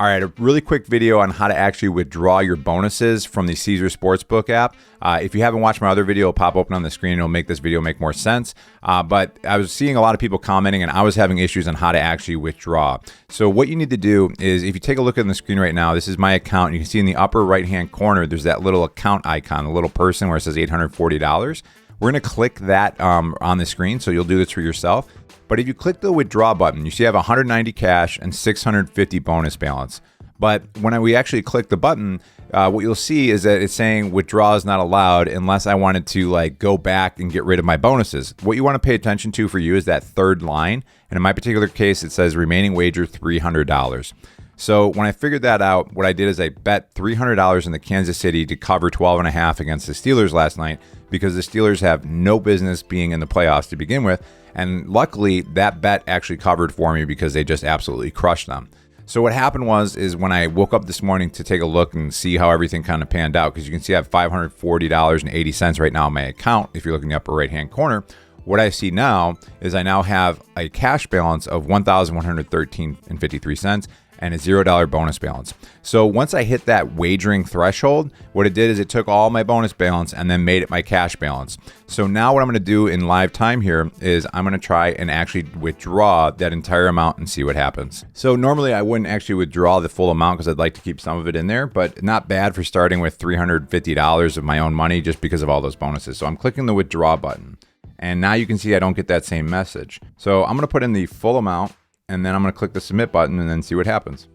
All right, a really quick video on how to actually withdraw your bonuses from the Caesars Sportsbook app. If you haven't watched my other video, it'll pop open on the screen. It'll make this video make more sense. But I was seeing a lot of people commenting, and I was having issues on how to actually withdraw. So what you need to do is, if you take a look at the screen right now, this is my account. You can see in the upper right-hand corner, there's that little account icon, the little person where it says $840. We're going to click that on the screen, so you'll do this for yourself. But if you click the withdraw button, you see I have 190 cash and 650 bonus balance. But when we actually click the button, what you'll see is that it's saying withdraw is not allowed unless I wanted to go back and get rid of my bonuses. What you want to pay attention to for you is that third line. And in my particular case, it says remaining wager $300. So when I figured that out, what I did is I bet $300 in the Kansas City to cover 12.5 against the Steelers last night, because the Steelers have no business being in the playoffs to begin with. And luckily, that bet actually covered for me because they just absolutely crushed them. So what happened is when I woke up this morning to take a look and see how everything kind of panned out, because you can see I have $540.80 right now in my account. If you look in the upper right-hand corner, what I see now is I now have a cash balance of $1,113.53 and a $0 bonus balance. So once I hit that wagering threshold, what it did is it took all my bonus balance and then made it my cash balance. So now what I'm going to do in live time here is I'm going to try and actually withdraw that entire amount and see what happens. So normally I wouldn't actually withdraw the full amount because I'd like to keep some of it in there, but not bad for starting with $350 of my own money just because of all those bonuses. So I'm clicking the withdraw button, and now you can see I don't get that same message. So I'm going to put in the full amount, and then I'm going to click the submit button and then see what happens.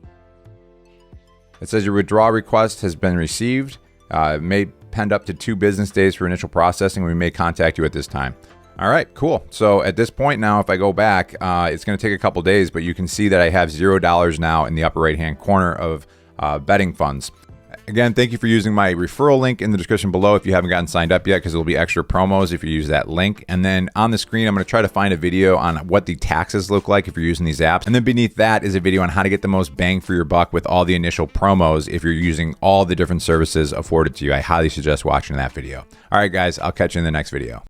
It says your withdrawal request has been received. It may pend up to 2 business days for initial processing. We may contact you at this time. All right, cool. So at this point now, if I go back, it's going to take a couple days, but you can see that I have $0 now in the upper right-hand corner of betting funds. Again, thank you for using my referral link in the description below if you haven't gotten signed up yet, because there will be extra promos if you use that link. And then on the screen, I'm going to try to find a video on what the taxes look like if you're using these apps. And then beneath that is a video on how to get the most bang for your buck with all the initial promos if you're using all the different services afforded to you. I highly suggest watching that video. All right, guys, I'll catch you in the next video.